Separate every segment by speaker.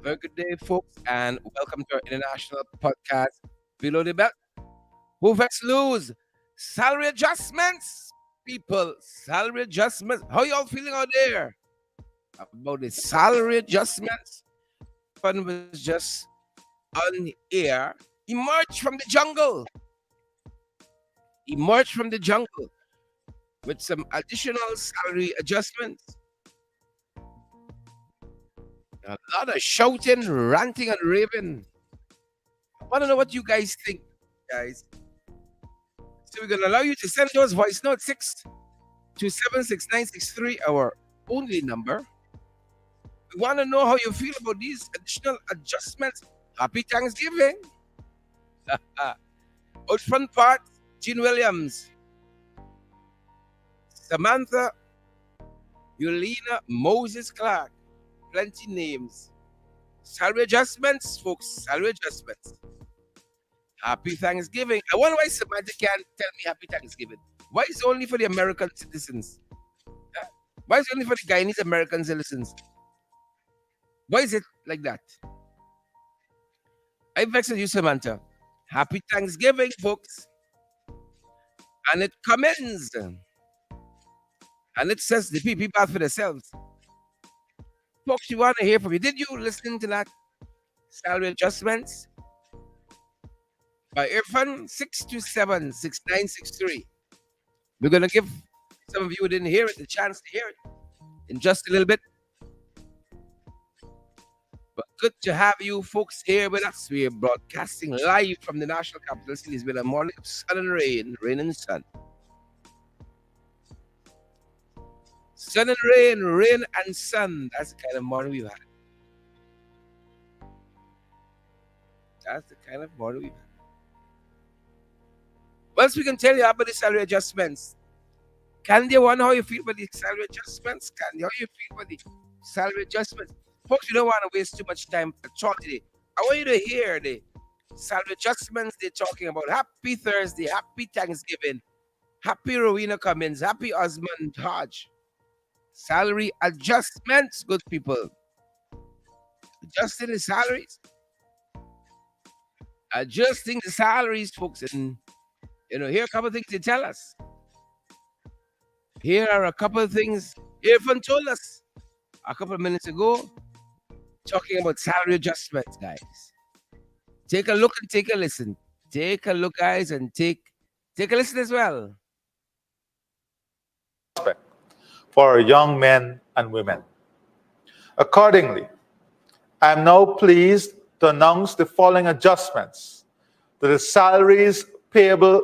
Speaker 1: Very good day, folks, and welcome to our international podcast, Below the Belt. Who vex lose? Salary adjustments, people. Salary adjustments. How y'all feeling out there about the salary adjustments? Fun was just on air. Emerge from the jungle. Emerge from the jungle with some additional salary adjustments. A lot of shouting, ranting, and raving. I want to know what you guys think, guys. So we're gonna allow you to send those voice notes 6276963, our only number. We want to know how you feel about these additional adjustments. Happy Thanksgiving. Out front part, Jean Williams, Samantha, Yulina, Moses Clark. Plenty names. Salary adjustments, folks. Salary adjustments. Happy Thanksgiving. I wonder why Samantha can't tell me Happy Thanksgiving. Why is it only for the American citizens? Why is it only for the Guyanese American citizens? Why is it like that? I vex with you, Samantha. Happy Thanksgiving, folks. And it commends. And it says the people out for themselves. Folks, you want to hear from you. Did you listen to that? Salary adjustments? By Irfan 6276963. We're going to give some of you who didn't hear it the chance to hear it in just a little bit. But good to have you folks here with us. We are broadcasting live from the national capital cities with a morning of sun and rain, rain and sun. Sun and rain, rain and sun. That's the kind of morning we've had. That's the kind of morning we've had. Once we can tell you about the salary adjustments. Candy, I wonder how you feel about the salary adjustments. Candy, how you feel about the salary adjustments? Folks, you don't want to waste too much time at all today. I want you to hear the salary adjustments they're talking about. Happy Thursday, happy Thanksgiving, happy Rowena Cummins, happy Osmond Hodge. Salary adjustments, good people. Adjusting the salaries. Adjusting the salaries, folks. And, here are a couple of things they tell us. Here are a couple of things Irfan told us a couple of minutes ago, talking about salary adjustments, guys. Take a look and take a listen. Take a look, guys, and take a listen as well.
Speaker 2: For young men and women. Accordingly, I am now pleased to announce the following adjustments to the salaries payable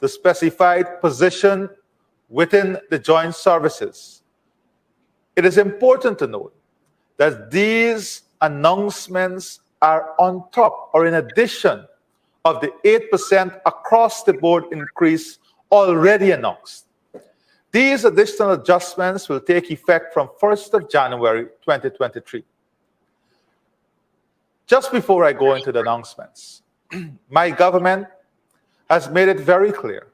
Speaker 2: to specified position within the joint services. It is important to note that these announcements are on top or in addition of the 8% across the board increase already announced. These additional adjustments will take effect from 1st of January 2023. Just before I go into the announcements, my government has made it very clear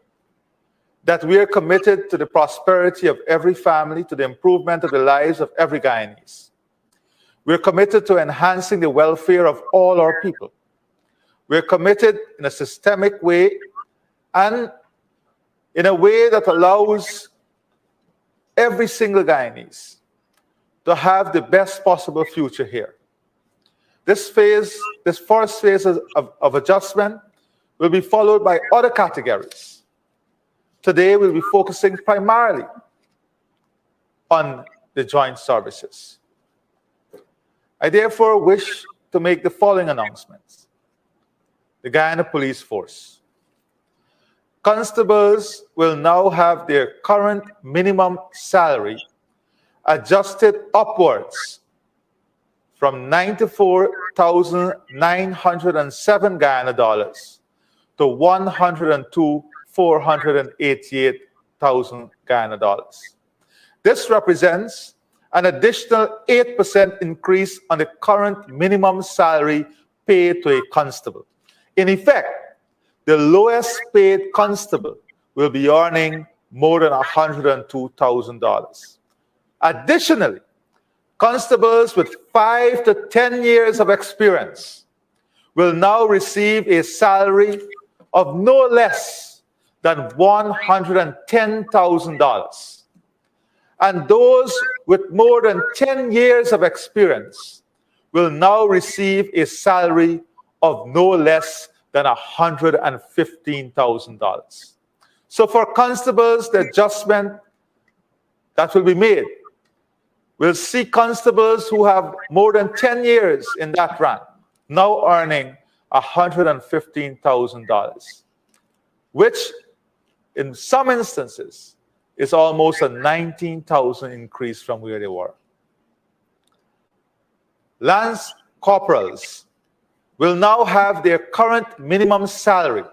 Speaker 2: that we are committed to the prosperity of every family, to the improvement of the lives of every Guyanese. We're committed to enhancing the welfare of all our people. We're committed in a systemic way and in a way that allows every single Guyanese to have the best possible future here. This first phase of adjustment will be followed by other categories. Today, we'll be focusing primarily on the joint services. I therefore wish to make the following announcements. The Guyana Police Force. Constables will now have their current minimum salary adjusted upwards from 94,907 Guyana dollars to 102,488,000 Guyana dollars. This represents an additional 8% increase on the current minimum salary paid to a constable. In effect, the lowest paid constable will be earning more than $102,000. Additionally, Constables with 5 to 10 years of experience will now receive a salary of no less than $110,000. And those with more than 10 years of experience will now receive a salary of no less than $115,000. So for constables, the adjustment that will be made will see constables who have more than 10 years in that rank now earning $115,000, which in some instances is almost a $19,000 increase from where they were. Lance corporals will now have their current minimum salary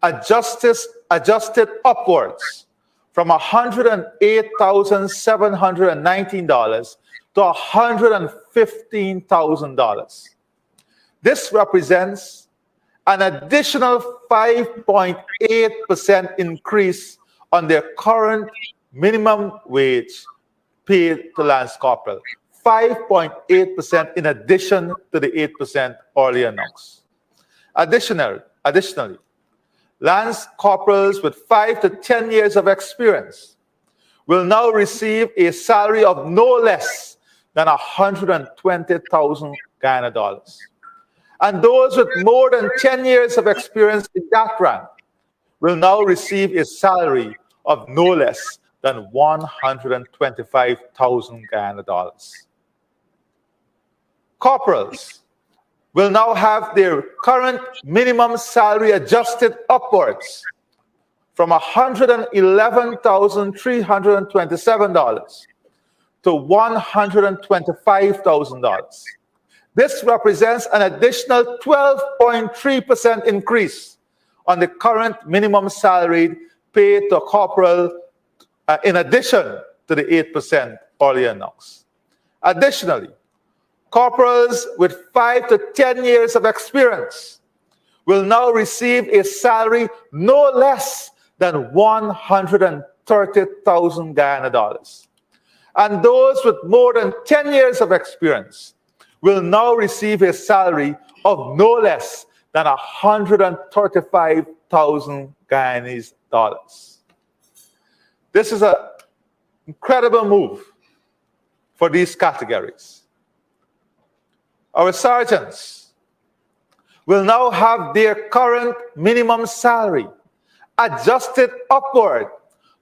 Speaker 2: adjusted upwards from $108,719 to $115,000. This represents an additional 5.8% increase on their current minimum wage paid to Lance Corporal. 5.8% in addition to the 8% earlier announced. Additionally, Lance Corporals with 5 to 10 years of experience will now receive a salary of no less than $120,000 Ghana dollars. And those with more than 10 years of experience in that rank will now receive a salary of no less than $125,000 Ghana dollars. Corporals will now have their current minimum salary adjusted upwards from $111,327 to $125,000. This represents an additional 12.3% increase on the current minimum salary paid to a corporal in addition to the 8% earlier announced. Additionally, corporals with 5 to 10 years of experience will now receive a salary no less than $130,000 Ghana dollars. And those with more than 10 years of experience will now receive a salary of no less than $135,000 Guyanese dollars. This is an incredible move for these categories. Our sergeants will now have their current minimum salary adjusted upward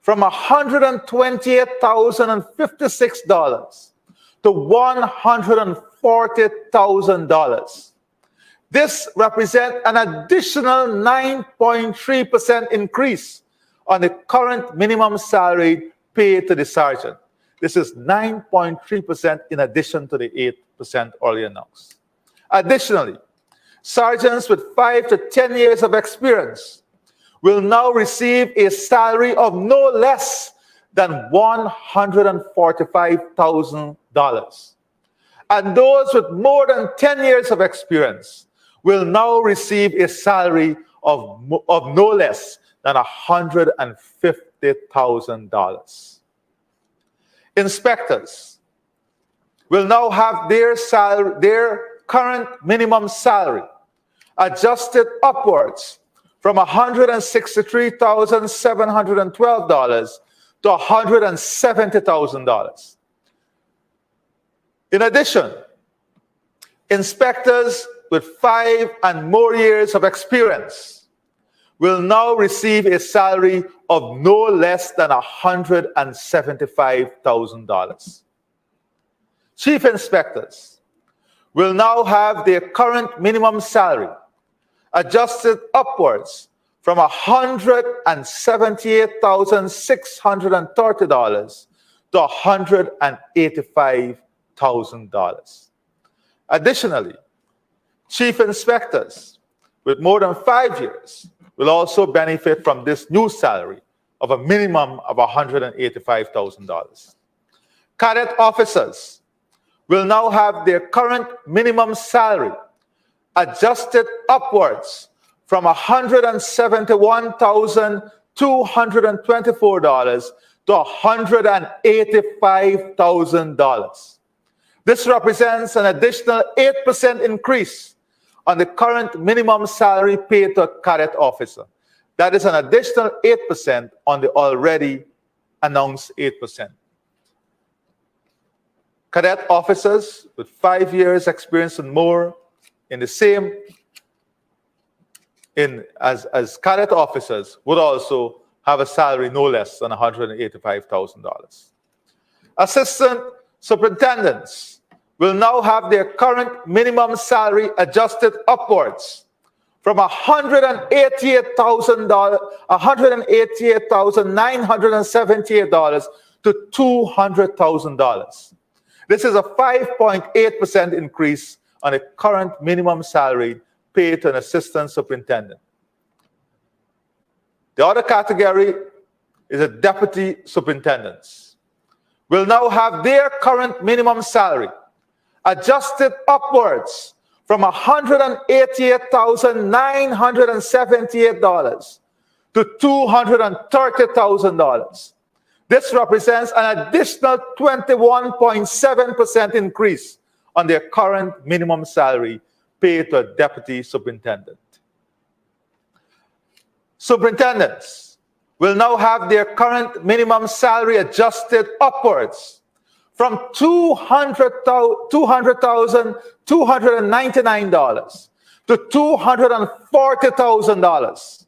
Speaker 2: from $128,056 to $140,000. This represents an additional 9.3% increase on the current minimum salary paid to the sergeant. This is 9.3% in addition to the 8% earlier announced. Additionally, sergeants with 5 to 10 years of experience will now receive a salary of no less than $145,000. And those with more than 10 years of experience will now receive a salary of no less than $150,000. Inspectors will now have their current minimum salary adjusted upwards from $163,712 to $170,000. In addition, inspectors with 5 and more years of experience will now receive a salary of no less than $175,000. Chief inspectors will now have their current minimum salary adjusted upwards from $178,630 to $185,000. Additionally, chief inspectors with more than 5 years will also benefit from this new salary of a minimum of $185,000. Cadet officers will now have their current minimum salary adjusted upwards from $171,224 to $185,000. This represents an additional 8% increase on the current minimum salary paid to a cadet officer. That is an additional 8% on the already announced 8%. Cadet officers with 5 years experience and more in the same as cadet officers would also have a salary no less than $185,000. Assistant superintendents will now have their current minimum salary adjusted upwards from $188,978 to $200,000. This is a 5.8% increase on the current minimum salary paid to an assistant superintendent. The other category is a deputy superintendents. Will now have their current minimum salary adjusted upwards from $188,978 to $230,000. This represents an additional 21.7% increase on their current minimum salary paid to a deputy superintendent. Superintendents will now have their current minimum salary adjusted upwards from $200,299 to $240,000.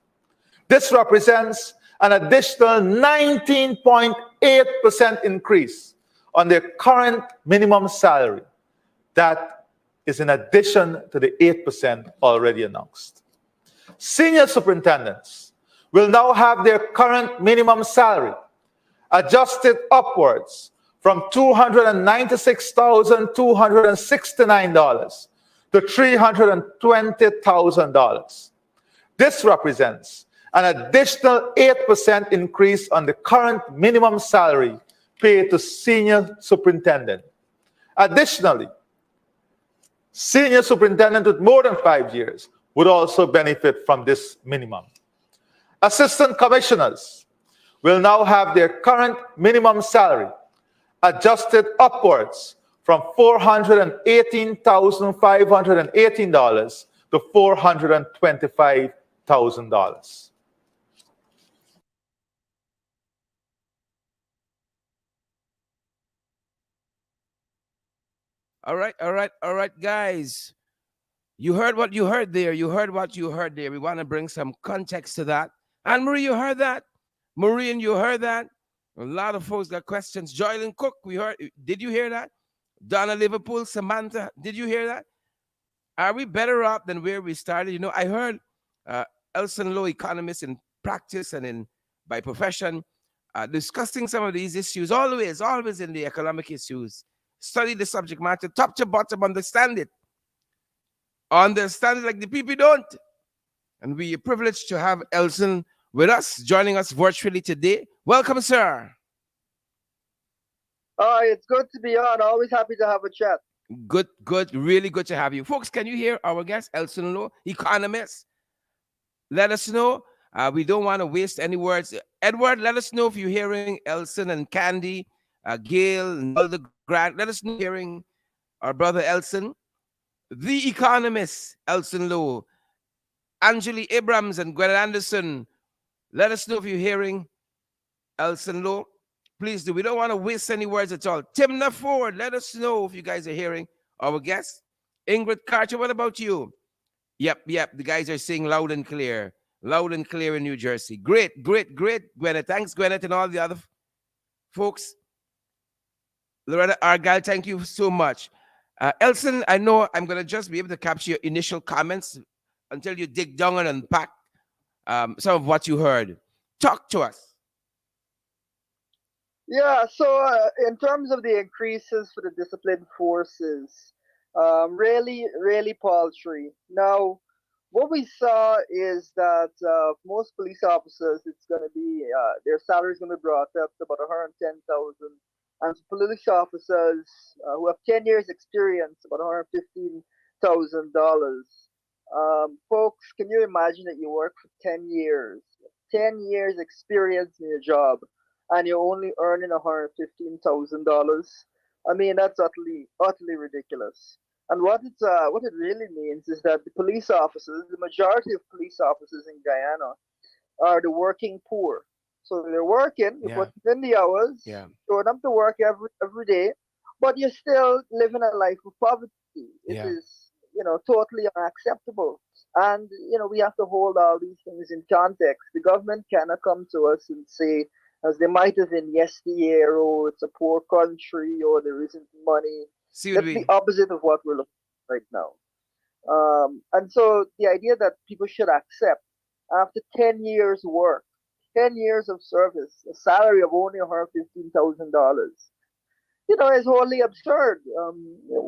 Speaker 2: This represents an additional 19.8% increase on their current minimum salary. That is in addition to the 8% already announced. Senior superintendents will now have their current minimum salary adjusted upwards from $296,269 to $320,000. This represents an additional 8% increase on the current minimum salary paid to senior superintendent. Additionally, senior superintendent with more than 5 years would also benefit from this minimum. Assistant commissioners will now have their current minimum salary adjusted upwards from $418,518 to $425,000.
Speaker 1: All right, guys. You heard what you heard there. You heard what you heard there. We want to bring some context to that. Anne Marie, you heard that? Maureen, you heard that? A lot of folks got questions. Joylyn Cook, we heard. Did you hear that? Donna Liverpool, Samantha, did you hear that? Are we better off than where we started? You know, I heard Elson Lowe, economist in practice and in by profession, discussing some of these issues. Always in the economic issues. Study the subject matter, top to bottom, understand it. Understand it like the people don't. And we are privileged to have Elson with us, joining us virtually today. Welcome, sir.
Speaker 3: It's good to be on. Always happy to have a chat.
Speaker 1: Good. Really good to have you. Folks, can you hear our guest, Elson Lowe, economist? Let us know. We don't want to waste any words. Edward, let us know if you're hearing Elson and Candy, Gail, Nolde Grant. Let us know if you're hearing our brother Elson. The economist, Elson Lowe. Angeli Abrams and Gwen Anderson. Let us know if you're hearing Elson Lowe. Please do. We don't want to waste any words at all. Timna Ford, let us know if you guys are hearing our guest. Ingrid Carter, what about you? Yep. The guys are saying loud and clear. Loud and clear in New Jersey. Great. Gwyneth. Thanks, Gwyneth, and all the other folks. Loretta Argyle, thank you so much. Elson, I know I'm going to just be able to capture your initial comments until you dig down and unpack some of what you heard. Talk to us.
Speaker 3: Yeah, so in terms of the increases for the disciplined forces, really paltry. Now, what we saw is that most police officers, it's going to be their salary is going to be brought up to about 110,000, and police officers who have 10 years experience, about $115,000. Folks, can you imagine that you work for 10 years, 10 years experience in your job, and you're only earning $115,000? I mean, that's utterly ridiculous. And what it really means is that the police officers, the majority of police officers in Guyana, are the working poor. So they're working, you
Speaker 1: Yeah,
Speaker 3: put in the hours,
Speaker 1: yeah,
Speaker 3: showing up to work every day, but you're still living a life of poverty. It
Speaker 1: yeah.
Speaker 3: is, totally unacceptable. And we have to hold all these things in context. The government cannot come to us and say, as they might have in yesteryear, oh, it's a poor country, or there isn't money.
Speaker 1: See what
Speaker 3: That's the
Speaker 1: we.
Speaker 3: opposite of what we're looking at right now. And so the idea that people should accept after 10 years work, 10 years of service, a salary of only $115,000, is wholly absurd.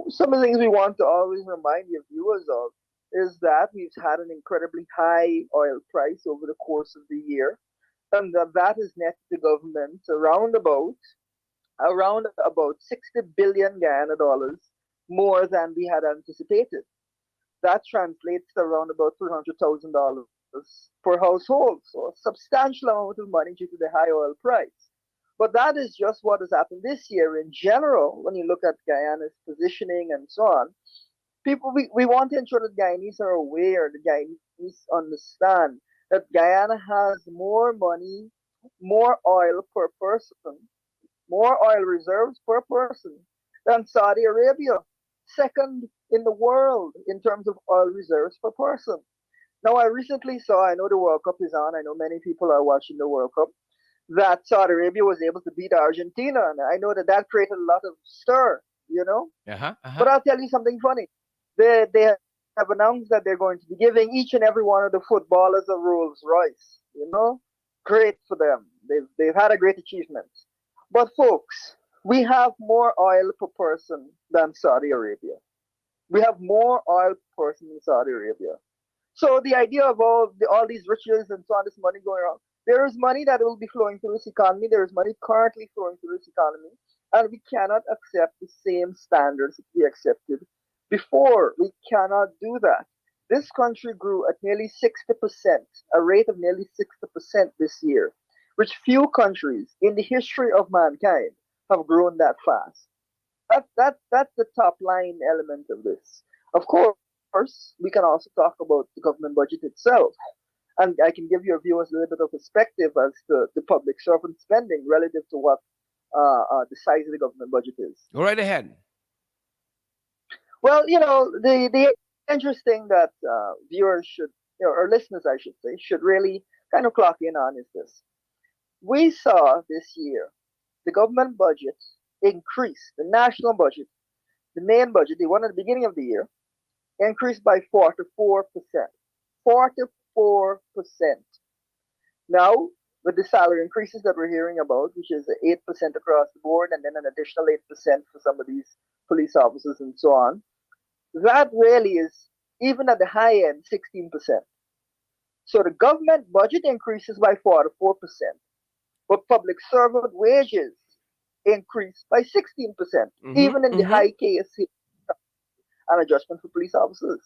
Speaker 3: Some of the things we want to always remind your viewers of is that we've had an incredibly high oil price over the course of the year, and that has netted the government around about 60 billion Guyana dollars more than we had anticipated. That translates to around about $300,000 per household, so a substantial amount of money due to the high oil price. But that is just what has happened this year. In general, when you look at Guyana's positioning and so on, we want to ensure that Guyanese are aware, the Guyanese understand that Guyana has more money, more oil per person, more oil reserves per person than Saudi Arabia, second in the world in terms of oil reserves per person. Now, I recently saw, I know the World Cup is on, I know many people are watching the World Cup, that Saudi Arabia was able to beat Argentina, and I know that that created a lot of stir.
Speaker 1: Uh huh. Uh huh.
Speaker 3: But I'll tell you something funny. They have announced that they're going to be giving each and every one of the footballers a Rolls Royce. Great for them. They've had a great achievement. But folks, we have more oil per person than Saudi Arabia. We have more oil per person in Saudi Arabia. So the idea of all these riches and so on, this money going around, there is money that will be flowing through this economy. There is money currently flowing through this economy, and we cannot accept the same standards that we accepted before. We cannot do that. This country grew at nearly 60%, a rate of nearly 60% this year, which few countries in the history of mankind have grown that fast. That's the top line element of this. Of course, we can also talk about the government budget itself, and I can give your viewers a little bit of perspective as to the public servant spending relative to what the size of the government budget is.
Speaker 1: Go right ahead.
Speaker 3: Well, the interesting that viewers should, or listeners, I should say, should really kind of clock in on is this: we saw this year the government budget increase, the national budget, the main budget, the one at the beginning of the year, increased by 44%. 44%. Now, with the salary increases that we're hearing about, which is 8% across the board, and then an additional 8% for some of these police officers and so on, that really is, even at the high end, 16%. So the government budget increases by 44%, but public servant wages increase by 16%,
Speaker 1: Mm-hmm.
Speaker 3: even in the
Speaker 1: Mm-hmm.
Speaker 3: high KSC an adjustment for police officers.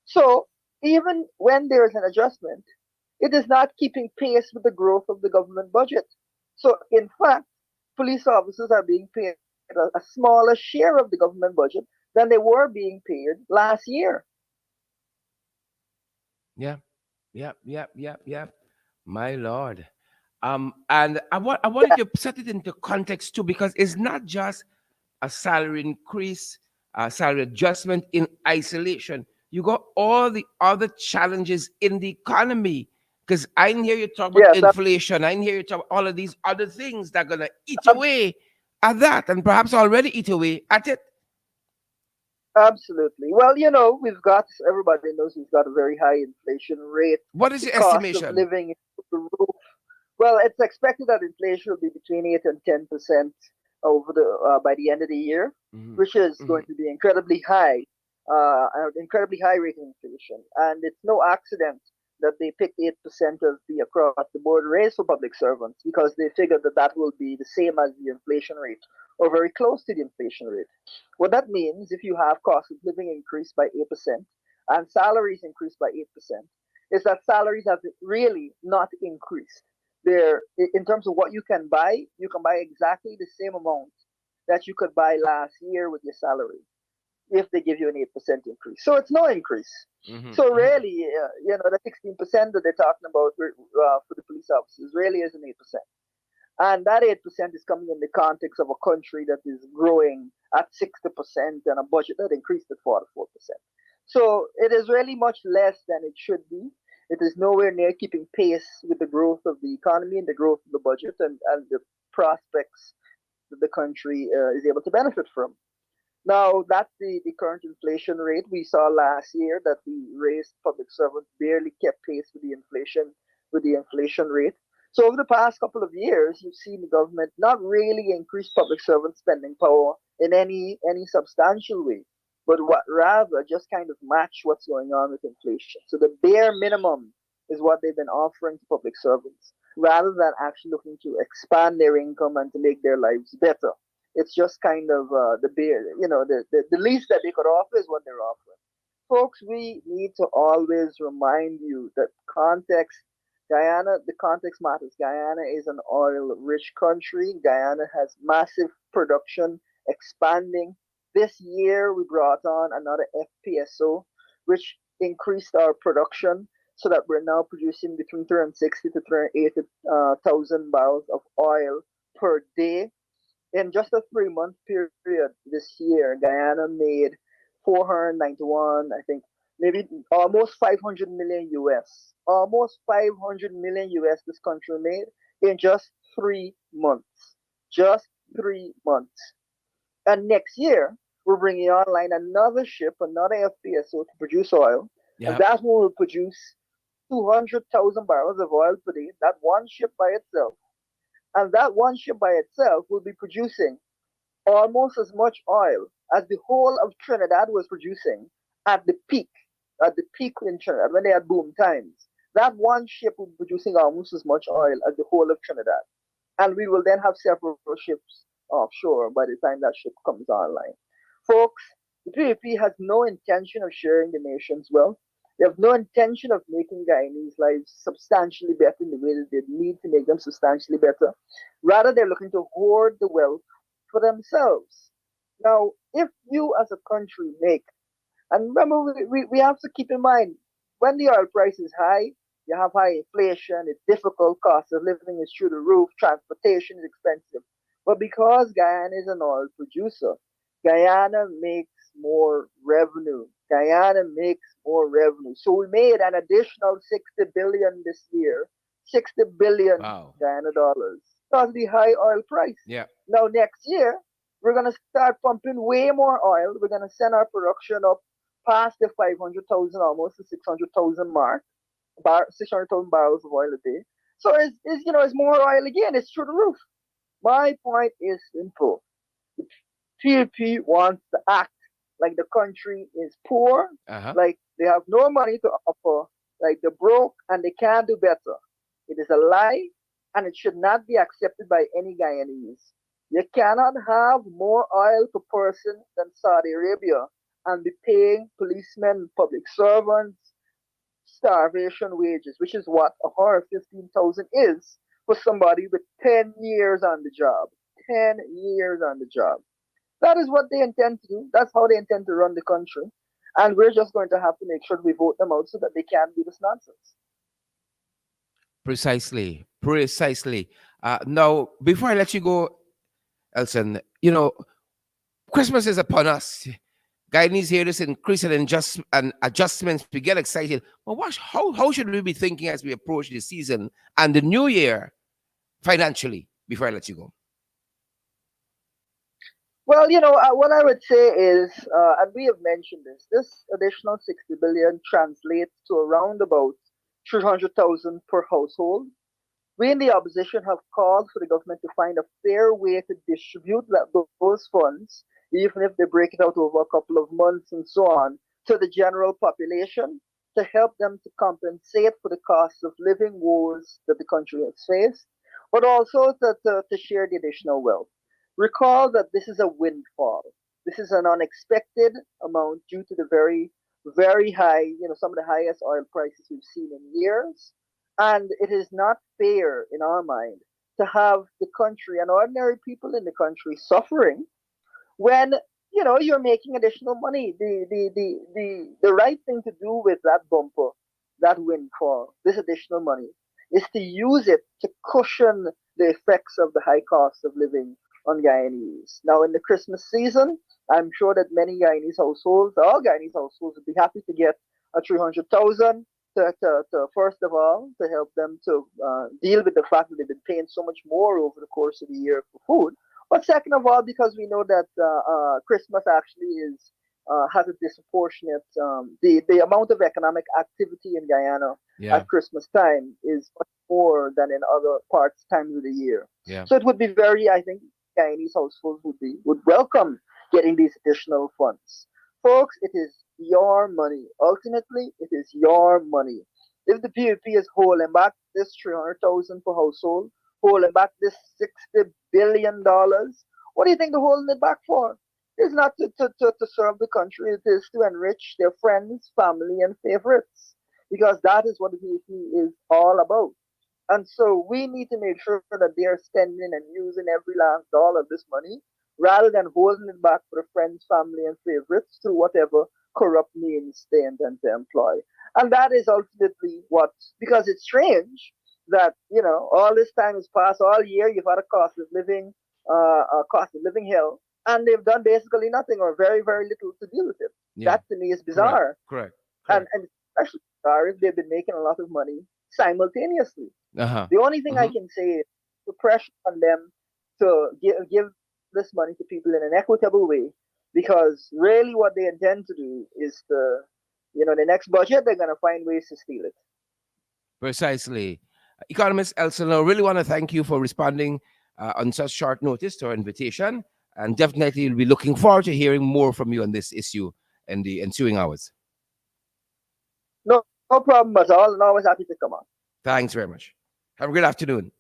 Speaker 3: So even when there is an adjustment, it is not keeping pace with the growth of the government budget. So in fact, police officers are being paid a smaller share of the government budget than they were being paid last year.
Speaker 1: Yeah. Yeah. Yeah. Yeah. Yeah. My lord. And I wanted to set it into context too, because it's not just a salary increase, a salary adjustment in isolation. You got all the other challenges in the economy. Because I didn't hear you talk about
Speaker 3: Yes,
Speaker 1: inflation. I didn't hear you talk about all of these other things that are gonna eat away at that, and perhaps already eat away at it.
Speaker 3: absolutely. Well, everybody knows we've got a very high inflation rate.
Speaker 1: What is
Speaker 3: The
Speaker 1: your
Speaker 3: cost of
Speaker 1: estimation?
Speaker 3: living is through the roof. Well, it's expected that inflation will be between 8 and 10% over the by the end of the year,
Speaker 1: Hmm.
Speaker 3: which is
Speaker 1: Hmm.
Speaker 3: going to be an incredibly high rate of inflation. And it's no accident that they picked 8% as the across the board raise for public servants, because they figured that that will be the same as the inflation rate, or very close to the inflation rate. What that means, if you have cost of living increased by 8% and salaries increased by 8%, is that salaries have really not increased. In terms of what you can buy exactly the same amount that you could buy last year with your salary if they give you an 8% increase. So it's no increase.
Speaker 1: Hmm.
Speaker 3: So
Speaker 1: Hmm.
Speaker 3: really, the 16% that they're talking about for the police officers really is an 8%. And that 8% is coming in the context of a country that is growing at 60% and a budget that increased at 44%. So it is really much less than it should be. It is nowhere near keeping pace with the growth of the economy and the growth of the budget and the prospects that the country is able to benefit from. Now, that's the current inflation rate. We saw last year that the raised public servants barely kept pace with the inflation rate. So over the past couple of years, you've seen the government not really increase public servant spending power in any substantial way, but what rather just kind of match what's going on with inflation. So the bare minimum is what they've been offering to public servants, rather than actually looking to expand their income and to make their lives better. It's just kind of the bare, the least that they could offer is what they're offering. Folks, we need to always remind you that the context matters. Guyana is an oil rich country. Guyana has massive production expanding. This year, we brought on another FPSO, which increased our production so that we're now producing between 360 to 380,000 barrels of oil per day. In just a 3 month period this year, Guyana made 491, I think, maybe almost 500 million US. Almost 500 million US this country made in just 3 months. Just 3 months. And next year, we're bringing online another ship, another FPSO to produce oil. And
Speaker 1: Yeah.
Speaker 3: that one will produce 200,000 barrels of oil per day. That one ship by itself. And that one ship by itself will be producing almost as much oil as the whole of Trinidad was producing at the peak, at the peak in Trinidad when they had boom times. That one ship will be producing almost as much oil as the whole of Trinidad. And we will then have several ships offshore by the time that ship comes online. Folks, the PAP has no intention of sharing the nation's wealth. They have no intention of making Guyanese lives substantially better in the way that they need to make them substantially better. Rather, they're looking to hoard the wealth for themselves. Now, if you as a country make, and remember, we have to keep in mind when the oil price is high, you have high inflation, it's difficult, cost of living is through the roof, transportation is expensive. But because Guyana is an oil producer, Guyana makes more revenue. Guyana makes more revenue. So we made an additional 60 billion this year, 60 billion
Speaker 1: Wow.
Speaker 3: Guyana dollars. Because the high oil price.
Speaker 1: Yeah.
Speaker 3: Now next year, we're gonna start pumping way more oil. We're gonna send our production up past the 500,000, almost the 600,000 mark, 600,000 barrels of oil a day. So it's more oil again. It's through the roof. My point is simple. The PAP wants to act like the country is poor,
Speaker 1: Uh huh.
Speaker 3: like they have no money to offer, like they're broke and they can't do better. It is a lie and it should not be accepted by any Guyanese. You cannot have more oil per person than Saudi Arabia and be paying policemen, public servants, starvation wages, which is what 115,000 is for somebody with 10 years on the job. 10 years on the job. That is what they intend to do. That's how they intend to run the country. And we're just going to have to make sure we vote them out so that they can't do this nonsense.
Speaker 1: Precisely. Precisely. Now, before I let you go, Elson, Christmas is upon us. Guyanese hear this increase and adjustments. We get excited. But how should we be thinking as we approach the season and the new year financially? Before I let you go.
Speaker 3: Well, what I would say is, and we have mentioned this additional 60 billion translates to around about 300,000 per household. We in the opposition have called for the government to find a fair way to distribute those funds, even if they break it out over a couple of months and so on, to the general population to help them to compensate for the cost of living woes that the country has faced, but also to share the additional wealth. Recall that this is a windfall. This is an unexpected amount due to the very, very high, some of the highest oil prices we've seen in years, and it is not fair in our mind to have the country and ordinary people in the country suffering when you're making additional money. The right thing to do with that bumper, that windfall, this additional money, is to use it to cushion the effects of the high cost of living on Guyanese. Now, in the Christmas season, I'm sure that many Guyanese households, all Guyanese households, would be happy to get a 300,000 to first of all to help them to deal with the fact that they've been paying so much more over the course of the year for food. But second of all, because we know that Christmas actually is has a disproportionate the amount of economic activity in Guyana
Speaker 1: Yeah.
Speaker 3: at Christmas time is much more than in other parts times of the year.
Speaker 1: Yeah.
Speaker 3: So it would be very, I think, Guyanese households would welcome getting these additional funds. Folks, it is your money. Ultimately, it is your money. If the PUP is holding back this 300,000 per household, holding back this $60 billion, what do you think they're holding it back for? It's not to serve the country, it is to enrich their friends, family, and favorites. Because that is what the PUP is all about. And so we need to make sure that they are spending and using every last dollar of this money rather than holding it back for the friends, family, and favorites through whatever corrupt means they intend to employ. And that is ultimately what, because it's strange that, all this time has passed, all year you've had a cost of living hell, and they've done basically nothing or very, very little to deal with it.
Speaker 1: Yeah.
Speaker 3: That to me is
Speaker 1: Correct.
Speaker 3: bizarre.
Speaker 1: Correct.
Speaker 3: And,
Speaker 1: Correct.
Speaker 3: and especially bizarre if they've been making a lot of money simultaneously.
Speaker 1: Uh-huh.
Speaker 3: The only thing I
Speaker 1: Hmm.
Speaker 3: can say is the pressure on them to give this money to people in an equitable way, because really what they intend to do is the next budget they're gonna find ways to steal it.
Speaker 1: Precisely. Economist Elsinore, really want to thank you for responding on such short notice to our invitation. And definitely we'll be looking forward to hearing more from you on this issue in the ensuing hours.
Speaker 3: No problem at all, and always happy to come on.
Speaker 1: Thanks very much. Have a great afternoon.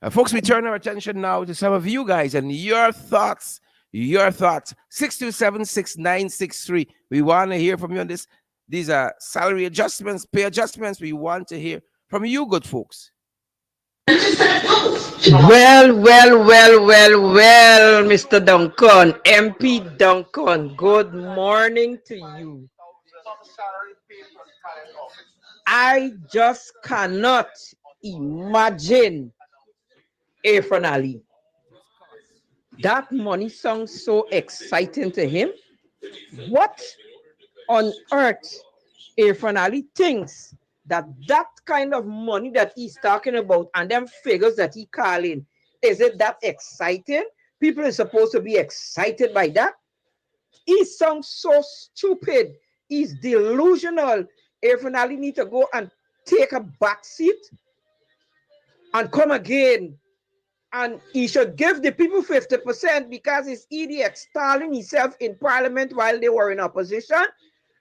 Speaker 1: Folks, we turn our attention now to some of you guys and your thoughts. Your thoughts. 627-6963. We want to hear from you on this. These are salary adjustments, pay adjustments. We want to hear from you, good folks.
Speaker 4: Well, Mr. Duncan, MP Duncan, good morning to you. I just cannot imagine Irfan Ali. That money sounds so exciting to him. What on earth Irfan Ali thinks that kind of money that he's talking about and them figures that he calling, is it that exciting? People are supposed to be excited by that. He sounds so stupid. He's delusional. Irfan Ali need to go and take a back seat and come again. And he should give the people 50% because he's either extolling himself in parliament while they were in opposition,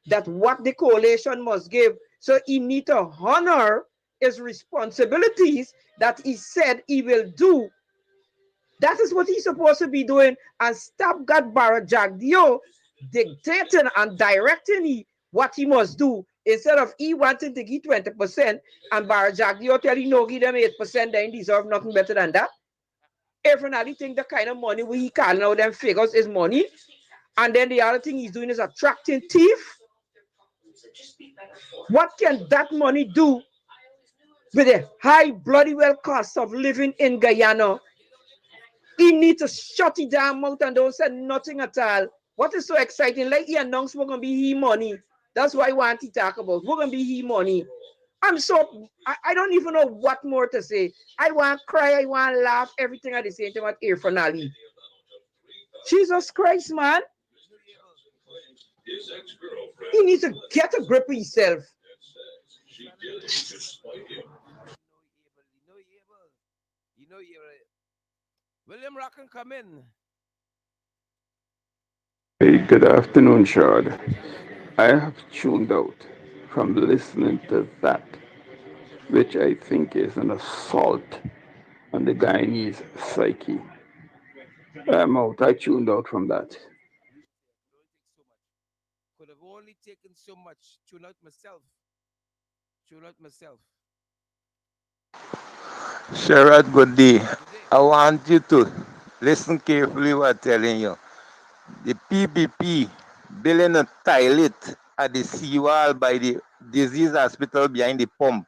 Speaker 4: that what the coalition must give. So he need to honor his responsibilities that he said he will do. That is what he's supposed to be doing, and stop God Barajagdio dictating and directing what he must do. Instead of he wanting to give 20% and Barajagdio tell him no, give them 8%, then he deserve nothing better than that. Everybody think the kind of money we calling out them figures is money. And then the other thing he's doing is attracting thief. What can that money do with the high bloody well cost of living in Guyana? He needs to shut it down mouth and don't say nothing at all. What is so exciting? Like he announced we're gonna be he money. That's why I want to talk about. We're gonna be he money. I don't even know what more to say. I want to cry, I want to laugh, everything at the same time at Irfan Ali. Jesus Christ, man. He needs to get a grip of himself.
Speaker 1: You know, William Rockin, come in.
Speaker 5: Hey, good afternoon, Shard. I have tuned out from listening to that, which I think is an assault on the Guyanese psyche. I'm out. I tuned out from that.
Speaker 1: Could have only taken so much. Tune out myself. Tune out myself.
Speaker 6: Sherrod, good day.
Speaker 1: Good day.
Speaker 6: I want you to listen carefully what I'm telling you. The PPP building a toilet at the seawall by the disease hospital behind the pump.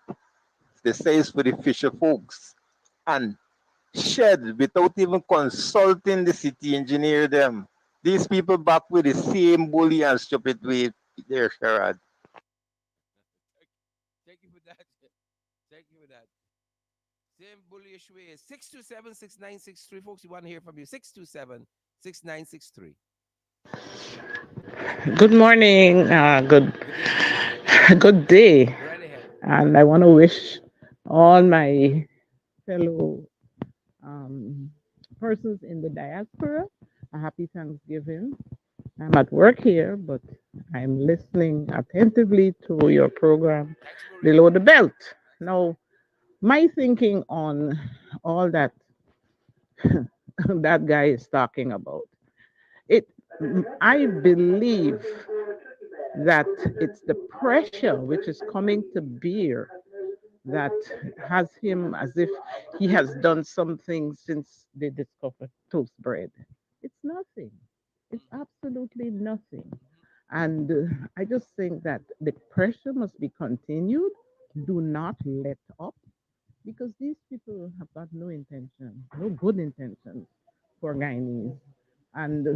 Speaker 6: They say it's for the fisher folks. And shed without even consulting the city engineer them. These people back with the same bully and stupid way there, Sherrod.
Speaker 1: Thank you for that. Thank you for that. Same bullish way. 627-6963. Folks, we want to hear from you. 627-6963.
Speaker 7: Good morning, good
Speaker 1: Good day.
Speaker 7: good day,
Speaker 1: Right ahead.
Speaker 7: and I want to wish all my fellow um, persons in the diaspora a happy Thanksgiving. I'm at work here, but I'm listening attentively to your program
Speaker 1: Thanks, Maureen.
Speaker 7: below the belt. Now, my thinking on all that that guy is talking about it, I believe that it's the pressure which is coming to bear that has him as if he has done something since they discovered toast bread. It's nothing. It's
Speaker 1: Mm-hmm.
Speaker 7: absolutely nothing.
Speaker 1: Mm-hmm.
Speaker 7: And I just think that the pressure must be continued. Do not let up because these people have got no intention, no good intentions for Guyanese. And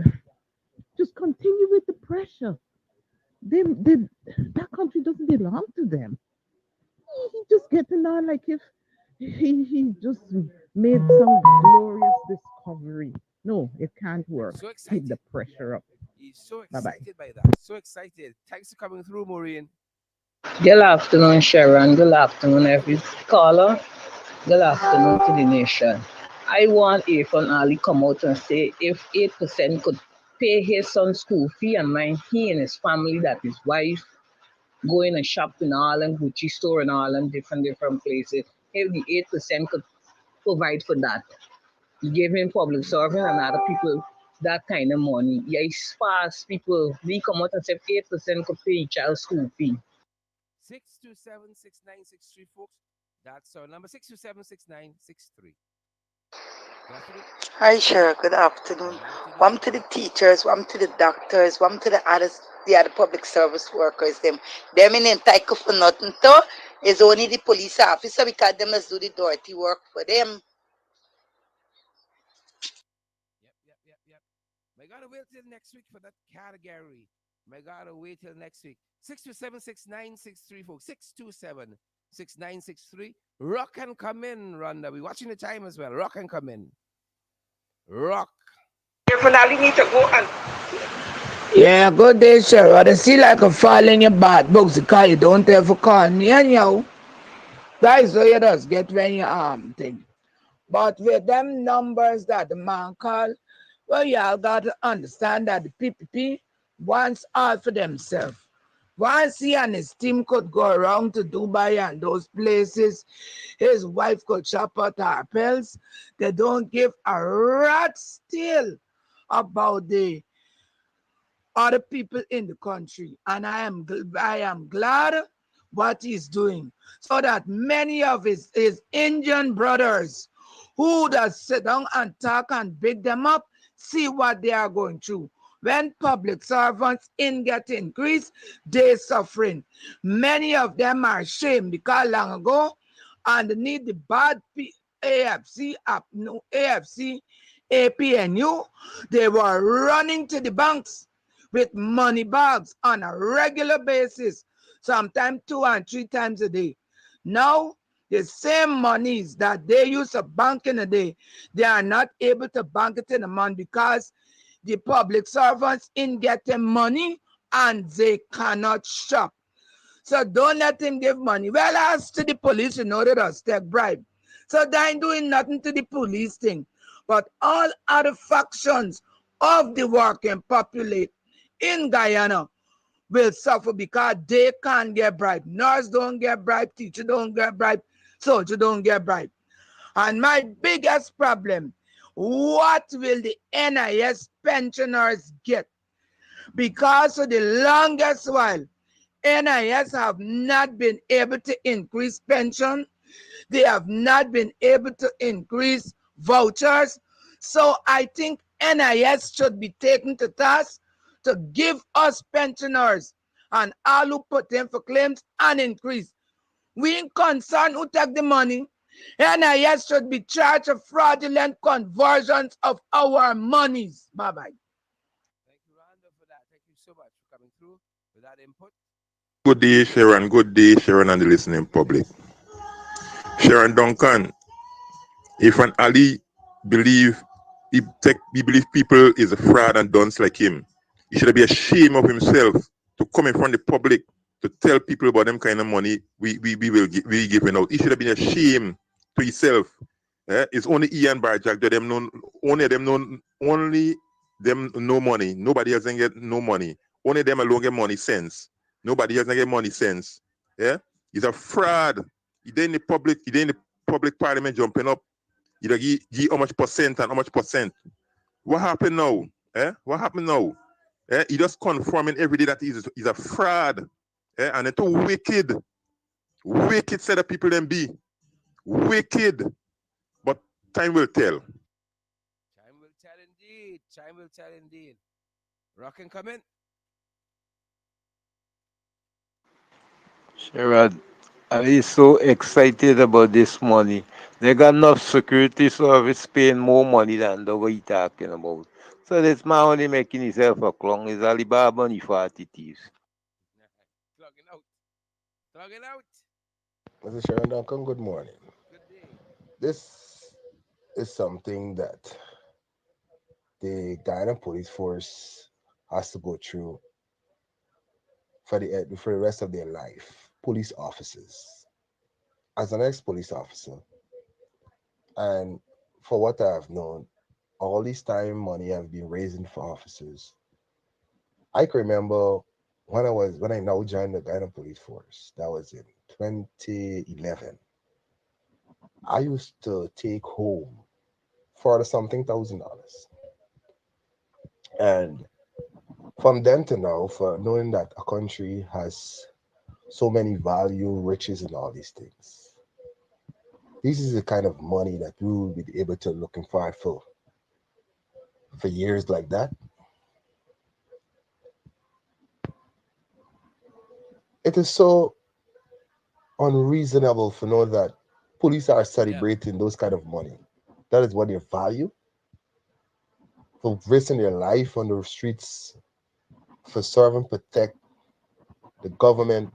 Speaker 7: just continue with the pressure. They, that country doesn't belong to them. He just getting on like if he just made some glorious discovery. No, it can't work.
Speaker 1: So
Speaker 7: Keep the
Speaker 1: excited.
Speaker 7: pressure up.
Speaker 1: He's so
Speaker 7: Bye bye.
Speaker 1: excited by that. So excited. Thanks for coming through, Maureen.
Speaker 4: Good afternoon, Sharon. Good
Speaker 1: Good
Speaker 4: afternoon, every
Speaker 1: afternoon.
Speaker 4: caller. Good afternoon to the nation. I want Irfan Ali come out and say if 8% could pay his son's school fee and mind he and his family, that his wife, going and shop in Ireland, Gucci store in Ireland, different places. If the 8% could provide for that, give him public servant and other people that kind of money. Yeah, it's fast people. We come out and say 8% could pay each child's school fee.
Speaker 1: 627-6963, folks. That's our number. 627-6963. Good afternoon.
Speaker 8: Hi, sure. Good afternoon.
Speaker 1: Good afternoon.
Speaker 8: One to the teachers, one to the doctors, one to the other public service workers. Them in entitled for nothing. Though is only the police officer because them must do the dirty work for them.
Speaker 1: Yep. My God, wait till next week for that category. My God, wait till next week. 627-6963, folks. 627-6963. Rock and come in, Rhonda. We're watching the time as well. Rock and come in. Rock.
Speaker 9: Definitely need to go and
Speaker 10: Yeah, good day, sir. I see like a file in your bad books because you don't ever call me anyhow. Guys, so you just get when you thing. But with them numbers that the man call, well, y'all got to understand that the PPP wants all for themselves. Once he and his team could go around to Dubai and those places, his wife could shop at her pills. They don't give a rat still about the other people in the country. And I am glad what he's doing so that many of his Indian brothers who does sit down and talk and big them up, see what they are going through. When public servants in get increased, they suffering. Many of them are ashamed because long ago, underneath the bad AFC, no, AFC, APNU, they were running to the banks with money bags on a regular basis, sometimes 2 and 3 times a day. Now, the same monies that they used to bank in a day, they are not able to bank it in a month because the public servants in getting money and they cannot shop. So don't let him give money. Well, as to the police, you know, they just take bribe. So they ain't doing nothing to the police thing. But all other factions of the working populate in Guyana will suffer because they can't get bribe. Nurse don't get bribe, teacher don't get bribe, soldier don't get bribe. And my biggest problem, what will the NIS pensioners get? Because for the longest while, NIS have not been able to increase pension. They have not been able to increase vouchers. So I think NIS should be taken to task to give us pensioners and all who put in for claims an increase. We ain't concerned who take the money. NIS should be charged of fraudulent conversions of our monies. Bye bye.
Speaker 1: Thank you, Rhonda, for that. Thank you so much for coming through with that input.
Speaker 11: Good day, Sharon. Good day, Sharon, and the listening public. Sharon Duncan, if an Ali believe he believe people is a fraud and dunce like him, he should be ashamed of himself to come in front of the public to tell people about them kind of money we giving out. He should have been ashamed to himself. It's only Ian Barjack that only them no money. Nobody else can get no money. Only them alone get money sense. Nobody else can get money sense. Yeah, he's a fraud. He did in the public parliament jumping up. You know, give how much percent and how much percent. What happened now? What happened now? He just confirming every day that he's a fraud. And it's too wicked set of people them be. Wicked. But time will tell.
Speaker 1: Time will tell indeed. Time will tell indeed. Rock and come in.
Speaker 6: Sherrod, I'm so excited about this money. They got enough security service paying more money than the way talking about. So this man only making himself a clown. Is Alibaba and he fatty thieves.
Speaker 1: Plugging out. Plugging out.
Speaker 12: Mr. Sharon Duncan, good morning.
Speaker 1: Good day.
Speaker 12: This is something that the Guyana Police Force has to go through for the rest of their life. Police officers. As an ex-police officer, and for what I have known, all this time money have been raising for officers. I can remember when I now joined the Guyana Police Force. That was in 2011. I used to take home for something $1,000. And from then to now, for knowing that a country has so many value, riches, and all these things, this is the kind of money that we will be able to looking forward for years like that. It is so unreasonable for know that police are
Speaker 1: Yeah.
Speaker 12: celebrating those kind of money. That is what they value for risking their life on the streets for serve and protect the government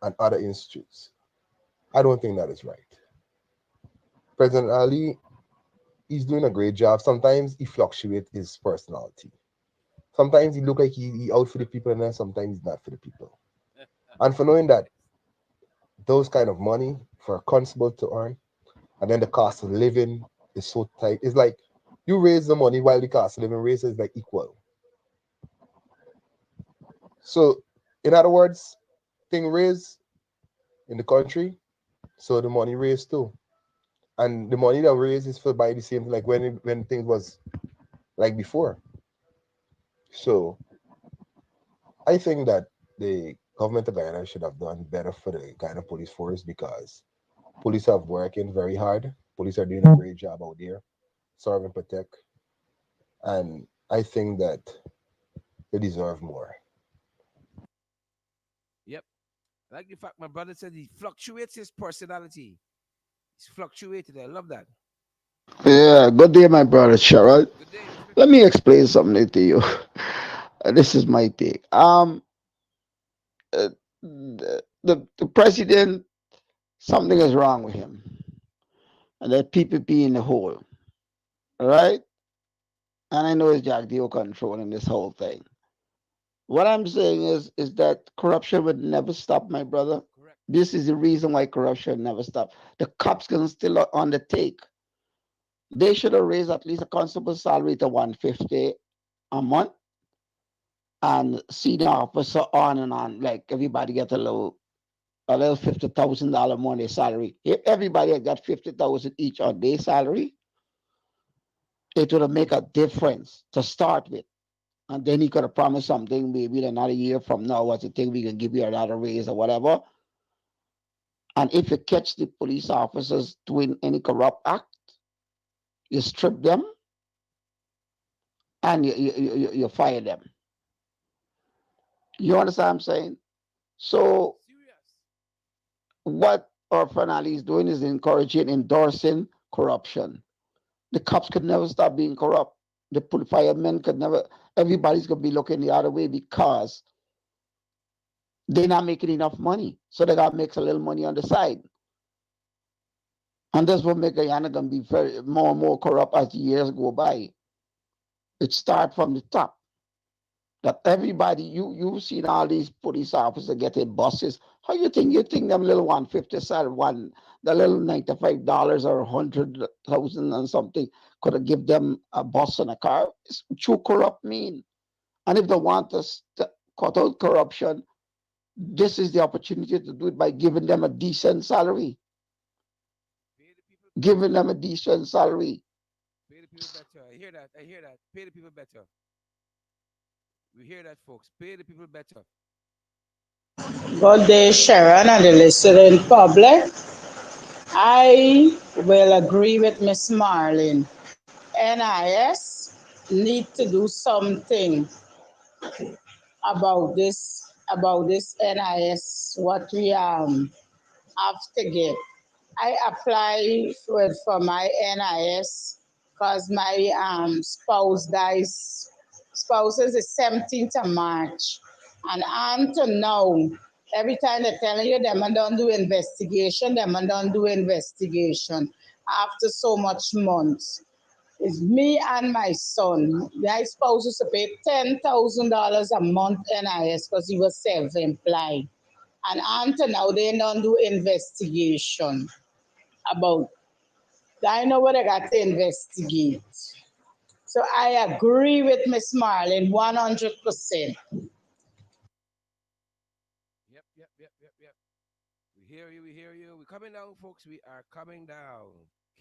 Speaker 12: and other institutes. I don't think that is right. President Ali, he's doing a great job. Sometimes he fluctuates his personality. Sometimes he look like he out for the people, and then sometimes he's not for the people. And for knowing that those kind of money for a constable to earn, and then the cost of living is so tight. It's like you raise the money while the cost of living raises is like equal. So, in other words, thing raise in the country, so the money raised too. And the money that raised is for by the same like when things was like before. So I think that the government of Guyana should have done better for the Guyana police force because police are working very hard. Police are doing a great job out there, serve and protect. And I think that they deserve more.
Speaker 1: Yep. I like the fact my brother said he fluctuates his personality. He's fluctuated. I love that.
Speaker 10: Yeah, good day, my brother Cheryl.
Speaker 1: Good day. Respect
Speaker 10: Let
Speaker 1: to
Speaker 10: me
Speaker 1: you.
Speaker 10: explain something to you. This is my take. The president, something is wrong with him, and that PPP in the hole, all right? And I know it's Jack Deal controlling this whole thing. What I'm saying is that corruption would never stop, my brother.
Speaker 1: Correct.
Speaker 10: This is the reason why corruption never stop. The cops can still on the take. They should have raised at least a constable's salary to 150 a month and senior officer on and on. Like everybody get a little $50,000 money salary. If everybody had got 50,000 each on their salary, it would have make a difference to start with. And then he could have promised something maybe another year from now. What's the thing we can give you another raise or whatever. And if you catch the police officers doing any corrupt act, you strip them and you fire them. You understand what I'm saying? So
Speaker 1: Serious.
Speaker 10: what Orphan Ali is doing is encouraging, endorsing corruption. The cops could never stop being corrupt. The firemen could never. Everybody's gonna be looking the other way because they're not making enough money, so they gotta make a little money on the side, and that's what make Guyana gonna be very more and more corrupt as the years go by. It starts from the top. That everybody you've seen all these police officers getting buses. How you think them little 150 sal one the little $95 or 100,000 and something could have give them a bus and a car? It's true corrupt mean. And if they want us to cut out corruption, this is the opportunity to do it by giving them a decent salary.
Speaker 1: Pay the people better.
Speaker 10: Giving them a decent salary.
Speaker 1: Pay the people better. I hear that. I hear that. Pay the people better. We hear that, folks. Pay the people better.
Speaker 13: Good day, Sharon and the listening public. I will agree with Miss Marlin. NIS need to do something about this NIS what we have to get. I apply for my NIS because my spouses is 17th of March. And until now, every time they're telling you them and don't do investigation, them and don't do investigation after so much months. It's me and my son. My spouse used to pay $10,000 a month NIS because he was self-employed. And until now, they don't do investigation about. I know what I got to investigate. So I agree with Miss Marlin 100%.
Speaker 1: Yep, yep, yep, yep, yep. We hear you. We hear you. We're coming down, folks. We are coming down.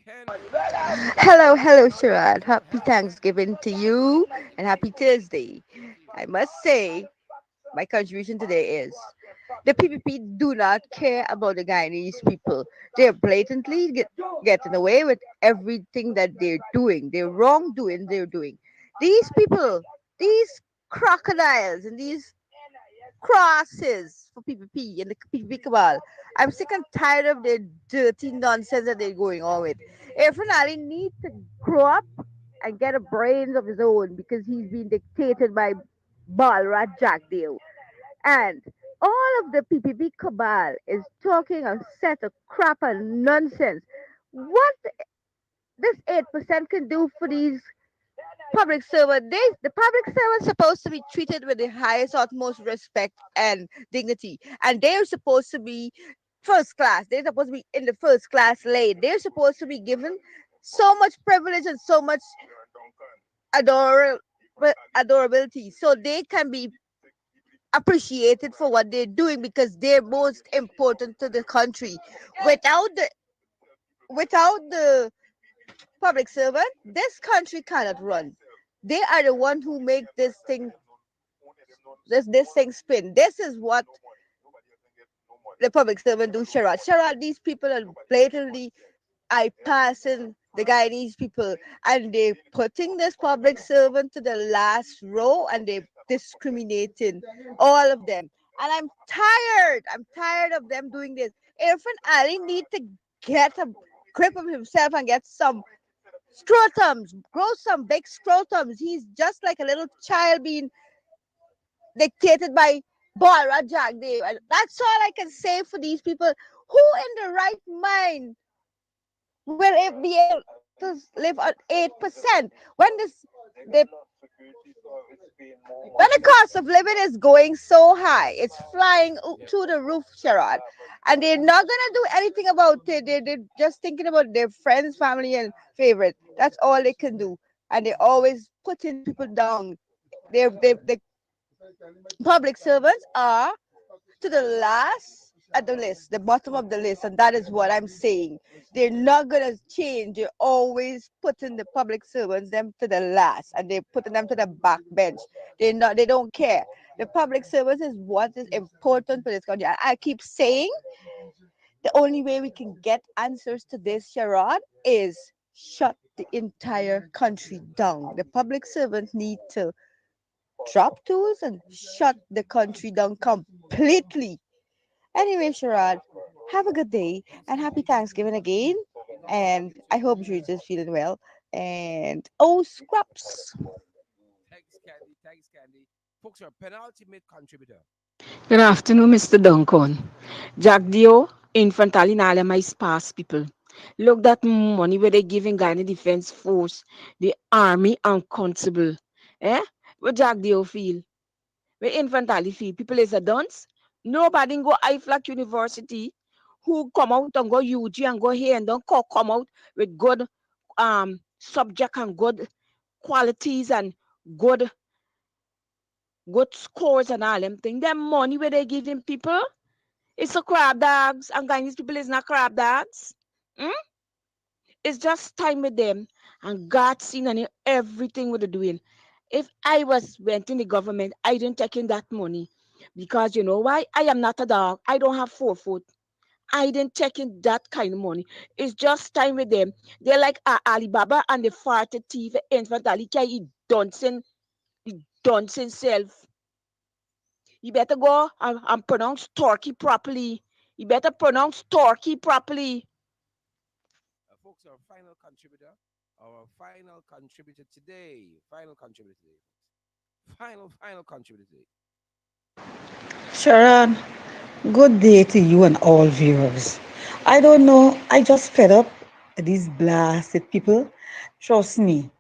Speaker 1: Ken.
Speaker 14: Hello, hello, Sharad. Happy Thanksgiving to you and happy Thursday.
Speaker 1: Same to you.
Speaker 14: I must say, my contribution today is the PPP do not care about the Guyanese people. They're blatantly getting away with everything that they're doing. They're wrongdoing, they're doing. These people, these crocodiles and these crosses for PPP and the PPP cabal. I'm sick and tired of the dirty nonsense that they're going on with. Efren Ali needs to grow up and get a brains of his own because he's been dictated by Balrat Jackdale. And all of the PPP cabal is talking a set of crap and nonsense. What this 8% can do for these public servant, the public servant supposed to be treated with the highest utmost respect and dignity, and they're supposed to be first class. They're supposed to be in the first class lane. They're supposed to be given so much privilege and so much ador- adorability, so they can be appreciated for what they're doing because they're most important to the country. Without the public servant, this country cannot run. They are the one who make this thing spin. This is what the public servant do, Sherrod. Sherrod, these people are blatantly eye passing the Guyanese people, and they putting this public servant to the last row, and they discriminating all of them. And I'm tired. I'm tired of them doing this. Irfan Ali need to get a grip of himself and get some scrotums, grow some big scrotums. He's just like a little child being dictated by Bora Jagdev. And that's all I can say for these people. Who in the right mind will it be able to live on 8% when the when the cost of living is going so high? It's flying through the roof, Sherrod. And they're not gonna do anything about it. They're just thinking about their friends, family, and favorite. That's all they can do. And they're always putting people down. The public servants are to the last at the list, the bottom of the list, and that is what I'm saying. They're not gonna change. They're always putting the public servants them to the last, and they're putting them to the back bench. They're not. They don't care. The public service is what is important for this country. I keep saying The only way we can get answers to this charade is shut the entire country down. The public servants need to drop tools and shut the country down completely. Anyway, Sharad, have a good day and happy Thanksgiving again. And I hope you're just feeling well. And oh, scraps.
Speaker 1: Thanks, Candy. Thanks, Candy. Folks, our penultimate contributor.
Speaker 15: Good afternoon, Mr. Duncan. Jack Dio, infantile in my sparse people. Look that money where they giving Ghana Defense Force, the army and constable. Eh? What Jack Dio feel? Where infantile feel? People is a dunce? Nobody go IFLAC University who come out and go UG and go here and don't come out with good subject and good qualities and good scores and all them things. Them money where they giving people, it's a crab dogs, and Guyanese people is not crab dogs. Mm? It's just time with them, and God seen and everything what they're doing. If I was went in the government, I didn't take in that money because you know why? I am not a dog. I don't have 4 foot. I didn't take in that kind of money. It's just time with them. They're like Alibaba and the farted thief infant Ali he dancing self. You better go and pronounce Turkey properly. You better pronounce Turkey properly.
Speaker 1: Folks, our final contributor today, final contributor today.
Speaker 16: Sharon, good day to you and all viewers. I don't know, I just fed up these blasted people. Trust me,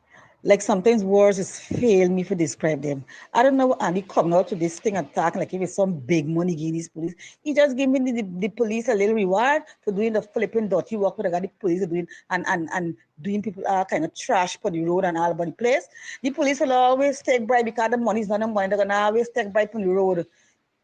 Speaker 16: like sometimes words just fail me to describe them. I don't know, and he coming out to this thing and talking like if it's some big money give these police. He just give me the police a little reward for doing the flipping dirty work what the police are doing and doing people are kind of trash for the road and all over the place. The police will always take bribe because the money is not the money. They're gonna always take bribe on the road.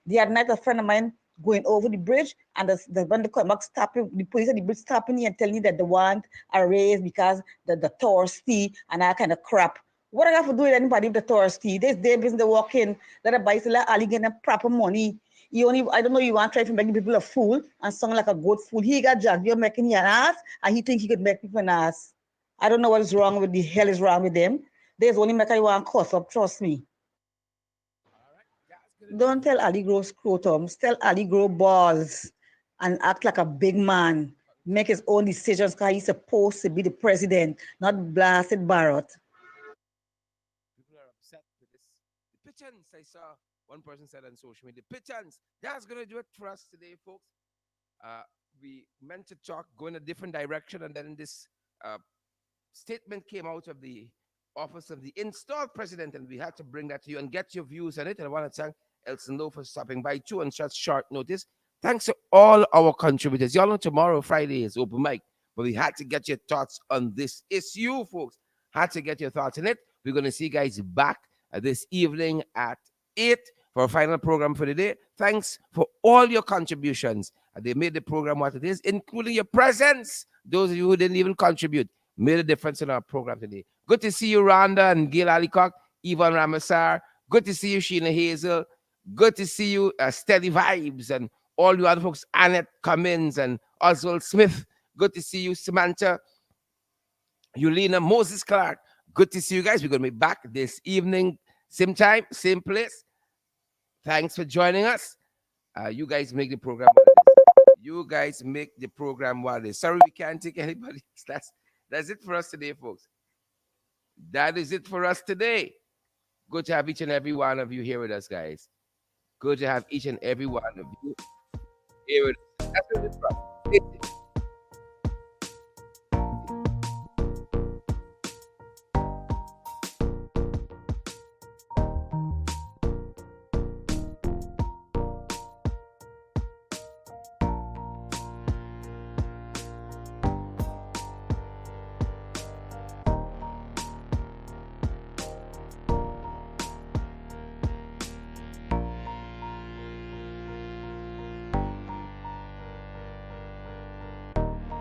Speaker 16: The other night, a friend of mine going over the bridge, and when the come back stopping, the police at the bridge stopping me and telling me that they want a raise because the thirsty and that kind of crap. What I got to do with anybody if the thirsty? This day business they walk in, that a buy like Ali getting proper money. You only I don't know you want to try to make people a fool and sound like a good fool. He got jacked, you're making an ass, and he think he could make people an ass. I don't know what is wrong with the hell is wrong with them. There's only make you want cuss up, trust me. Don't tell Ali grow scrotums, tell Ali grow balls and act like a big man. Make his own decisions because he's supposed to be the president, not blasted Barrett.
Speaker 1: People are upset with this. The pigeons, I saw one person said on social media, the pigeons. That's going to do it for us today, folks. We meant to talk, go in a different direction, and then this uh, statement came out of the office of the installed president, and we had to bring that to you and get your views on it. And I want to thank Elson Lowe for stopping by too on such short notice. Thanks to all our contributors. Y'all know tomorrow, Friday, is open mic, but we had to get your thoughts on this issue, folks. Had to get your thoughts on it. We're going to see you guys back this evening at 8 for our final program for the day. Thanks for all your contributions. They made the program what it is, including your presence. Those of you who didn't even contribute made a difference in our program today. Good to see you, Rhonda and Gail Alicock, Yvonne Ramasar. Good to see you, Sheena Hazel. Good to see you, Steady Vibes, and all you other folks, Annette Cummins and Oswald Smith. Good to see you, Samantha, Yulina, Moses Clark. Good to see you guys. We're going to be back this evening, same time, same place. Thanks for joining us. You guys make the program what it is. You guys make the program what it is. Sorry, we can't take anybody else. That's it for us today, folks. That is it for us today. Good to have each and every one of you here with us, guys. Good to have each and every one of you here with us. That's what it's from.